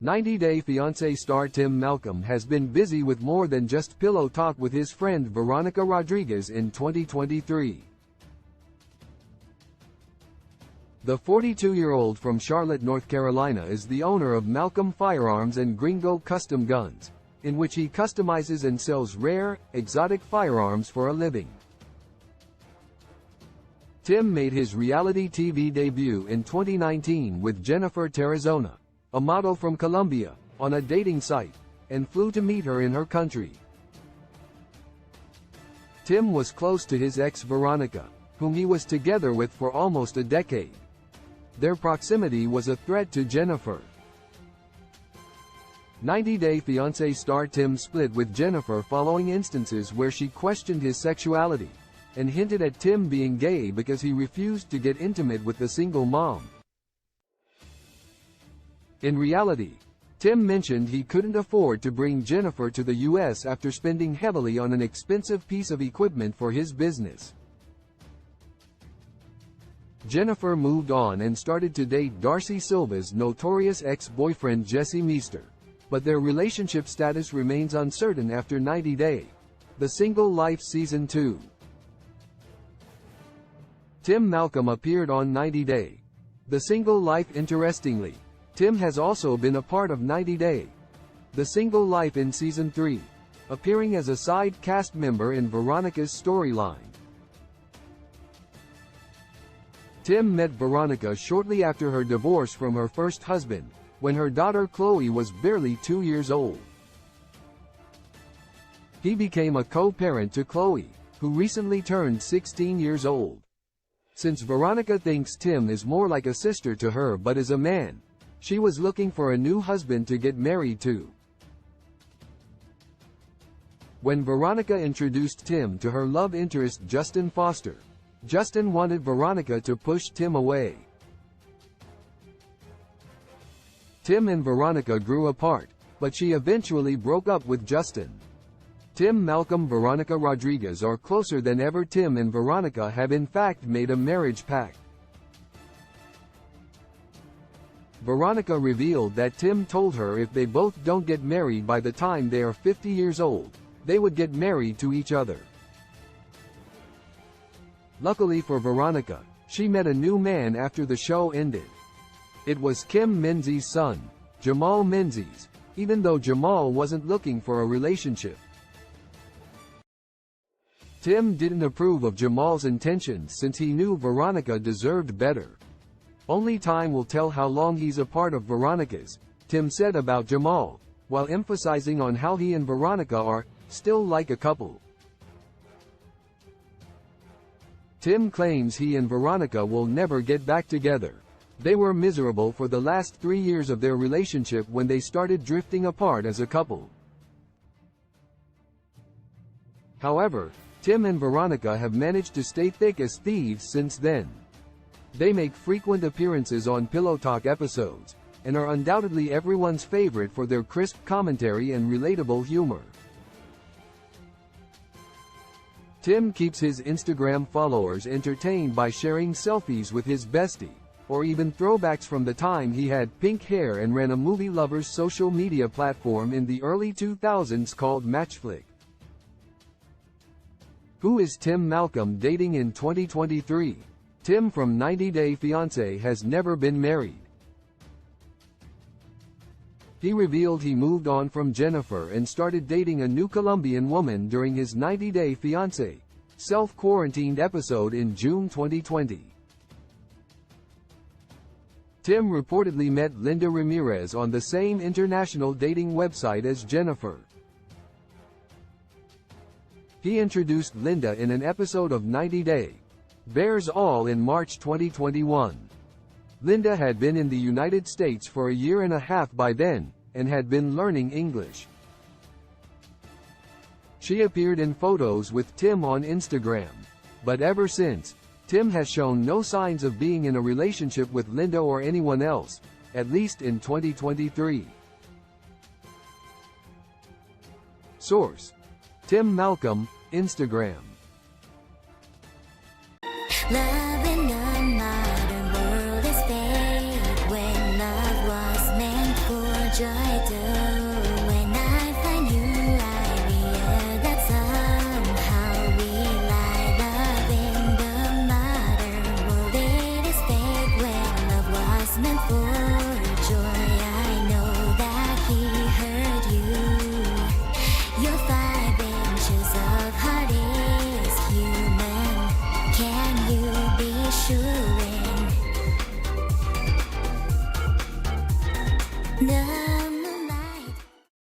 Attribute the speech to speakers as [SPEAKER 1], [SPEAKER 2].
[SPEAKER 1] 90 Day Fiancé star Tim Malcolm has been busy with more than just pillow talk with his friend Veronica Rodriguez in 2023. The 42-year-old from Charlotte, North Carolina is the owner of Malcolm Firearms and Gringo Custom Guns, in which he customizes and sells rare, exotic firearms for a living. Tim made his reality TV debut in 2019 with Jennifer Terrazona, a model from Colombia, on a dating site, and flew to meet her in her country. Tim was close to his ex Veronica, whom he was together with for almost a decade. Their proximity was a threat to Jennifer. 90 Day Fiancé star Tim split with Jennifer following instances where she questioned his sexuality, and hinted at Tim being gay because he refused to get intimate with the single mom. In reality, Tim mentioned he couldn't afford to bring Jennifer to the US after spending heavily on an expensive piece of equipment for his business. Jennifer moved on and started to date Darcy Silva's notorious ex-boyfriend Jesse Meester, but their relationship status remains uncertain after 90 Day, The Single Life Season 2. Tim Malcolm appeared on 90 Day, The Single Life. Interestingly, Tim has also been a part of 90 Day, The Single Life in Season 3, appearing as a side cast member in Veronica's storyline. Tim met Veronica shortly after her divorce from her first husband, when her daughter Chloe was barely 2 years old. He became a co-parent to Chloe, who recently turned 16 years old. Since Veronica thinks Tim is more like a sister to her but is a man, she was looking for a new husband to get married to. When Veronica introduced Tim to her love interest Justin Foster, Justin wanted Veronica to push Tim away. Tim and Veronica grew apart, but she eventually broke up with Justin. Tim Malcolm Veronica Rodriguez are closer than ever. Tim and Veronica have in fact made a marriage pact. Veronica revealed that Tim told her if they both don't get married by the time they are 50 years old, they would get married to each other. Luckily for Veronica, she met a new man after the show ended. It was Kim Menzies' son, Jamal Menzies, even though Jamal wasn't looking for a relationship. Tim didn't approve of Jamal's intentions since he knew Veronica deserved better. Only time will tell how long he's a part of Veronica's, Tim said about Jamal, while emphasizing on how he and Veronica are still like a couple. Tim claims he and Veronica will never get back together. They were miserable for the last 3 years of their relationship when they started drifting apart as a couple. However, Tim and Veronica have managed to stay thick as thieves since then. They make frequent appearances on Pillow Talk episodes, and are undoubtedly everyone's favorite for their crisp commentary and relatable humor. Tim keeps his Instagram followers entertained by sharing selfies with his bestie, or even throwbacks from the time he had pink hair and ran a movie lovers social media platform in the early 2000s called Matchflick. Who is Tim Malcolm dating in 2023? Tim from 90 Day Fiancé has never been married. He revealed he moved on from Jennifer and started dating a new Colombian woman during his 90 Day Fiancé self-quarantined episode in June 2020. Tim reportedly met Linda Ramirez on the same international dating website as Jennifer. He introduced Linda in an episode of 90 Day Bears All in March 2021. Linda had been in the United States for a year and a half by then, and had been learning English. She appeared in photos with Tim on Instagram. But ever since, Tim has shown no signs of being in a relationship with Linda or anyone else, at least in 2023. Source: Tim Malcolm, Instagram.
[SPEAKER 2] Love in the modern world is fake when love was meant for just for